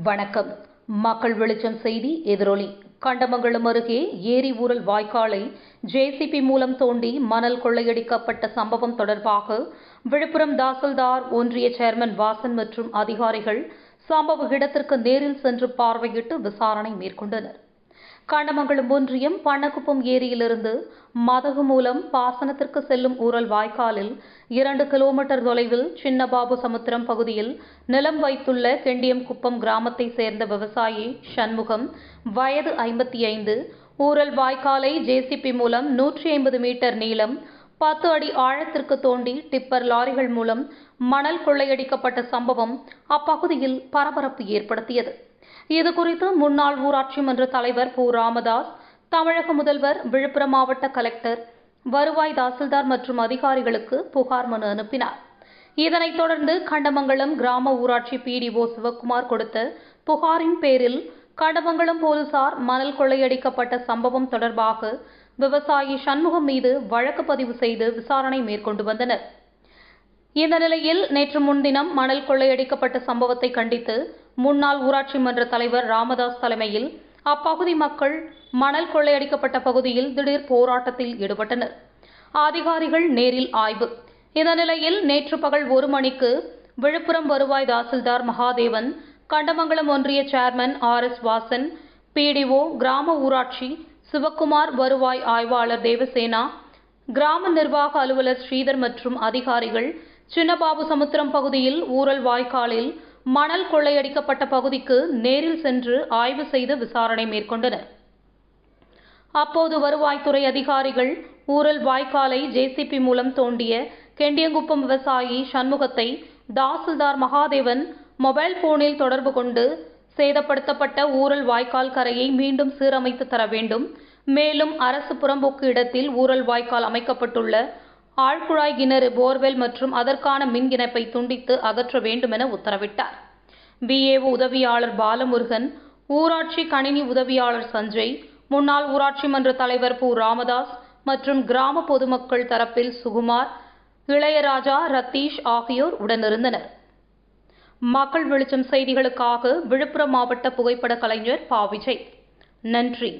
வணக்கம். மக்கள் வெளிச்சம் செய்தி எதிரொலி. கண்டமங்கலம் அருகே ஏரி ஊரல் வாய்க்காலை ஜேசிபி மூலம் தோண்டி மணல் கொள்ளையடிக்கப்பட்ட சம்பவம் தொடர்பாக விழுப்புரம் தாசில்தார் ஒன்றிய சேர்மன் வாசன் மற்றும் அதிகாரிகள் சம்பவ இடத்திற்கு நேரில் சென்று பார்வையிட்டு விசாரணை மேற்கொண்டனர். கண்டமங்கலம் ஒன்றியம் பண்ணக்குப்பம் ஏரியிலிருந்து மதகு மூலம் பாசனத்திற்கு செல்லும் ஊரல் வாய்க்காலில் 2 கிலோமீட்டர் தொலைவில் சின்னபாபு சமுத்திரம் பகுதியில் நிலம் வைத்துள்ள கெண்டியம்குப்பம் கிராமத்தை சேர்ந்த விவசாயி சண்முகம், வயது 55, ஊரல் வாய்க்காலை ஜேசிபி மூலம் 150 மீட்டர் நீளம் 10 அடி ஆழத்திற்கு தோண்டி டிப்பர் லாரிகள் மூலம் மணல் கொள்ளையடிக்கப்பட்ட சம்பவம் அப்பகுதியில் பரபரப்பு ஏற்படுத்தியது. இதுகுறித்து முன்னாள் ஊராட்சி மன்ற தலைவர் பூ. ராமதாஸ், தமிழக முதல்வர், விழுப்புரம் மாவட்ட கலெக்டர், வருவாய் தாசில்தார் மற்றும் அதிகாரிகளுக்கு புகார் மனு அனுப்பினார். இதனைத் தொடர்ந்து கண்டமங்கலம் கிராம ஊராட்சி PDO சிவக்குமார் கொடுத்த புகாரின் பேரில் கண்டமங்கலம் போலீசார் மணல் கொள்ளையடிக்கப்பட்ட சம்பவம் தொடர்பாக விவசாயி சண்முகம் மீது வழக்கு பதிவு செய்து விசாரணை மேற்கொண்டு வந்தனர். இந்த நிலையில் நேற்று முன்தினம் மணல் கொள்ளையடிக்கப்பட்ட சம்பவத்தை கண்டித்து முன்னாள் ஊராட்சி மன்ற தலைவர் ராமதாஸ் தலைமையில் அப்பகுதி மக்கள் மணல் கொள்ளையடிக்கப்பட்ட பகுதியில் திடீர் போராட்டத்தில் ஈடுபட்டனர். அதிகாரிகள் நேரில் ஆய்வு. இந்த நிலையில் நேற்று பகல் 1 மணிக்கு விழுப்புரம் வருவாய் தாசில்தார் மகாதேவன், கண்டமங்கலம் ஒன்றிய சேர்மன் RS வாசன், PDO, கிராம ஊராட்சி சிவக்குமார், வருவாய் ஆய்வாளர் தேவசேனா, கிராம நிர்வாக அலுவலர் ஸ்ரீதர் மற்றும் அதிகாரிகள் சின்னபாபு சமுத்திரம் பகுதியில் ஊரல் வாய்க்காலில் மணல் கொள்ளையடிக்கப்பட்ட பகுதிக்கு நேரில் சென்று ஆய்வு செய்து விசாரணை மேற்கொண்டனர். அப்போது வருவாய்த்துறை அதிகாரிகள் ஊரல் வாய்க்காலை ஜேசிபி மூலம் தோண்டிய கெண்டியங்குப்பம் விவசாயி சண்முகத்தை தாசில்தார் மகாதேவன் மொபைல் போனில் தொடர்பு கொண்டு சேதப்படுத்தப்பட்ட ஊரல் வாய்க்கால் கரையை மீண்டும் சீரமைத்து தர வேண்டும், மேலும் அரசு புறம்போக்கு இடத்தில் ஊரல் வாய்க்கால் அமைக்கப்பட்டுள்ள ஆழ்குழாய் கிணறு, போர்வெல் மற்றும் அதற்கான மின் இணைப்பை துண்டித்து அகற்ற வேண்டும் என உத்தரவிட்டார். VAO உதவியாளர் பாலமுருகன், ஊராட்சி கணினி உதவியாளர் சஞ்சய், முன்னாள் ஊராட்சி மன்ற தலைவர் பூ. ராமதாஸ் மற்றும் கிராம பொதுமக்கள் தரப்பில் சுகுமார், இளையராஜா, ரத்தீஷ் ஆகியோர் உடனிருந்தனர். மக்கள் வெளிச்சம் செய்திகளுக்காக விழுப்புரம் மாவட்ட புகைப்பட கலைஞர் பா. விஜய். நன்றி.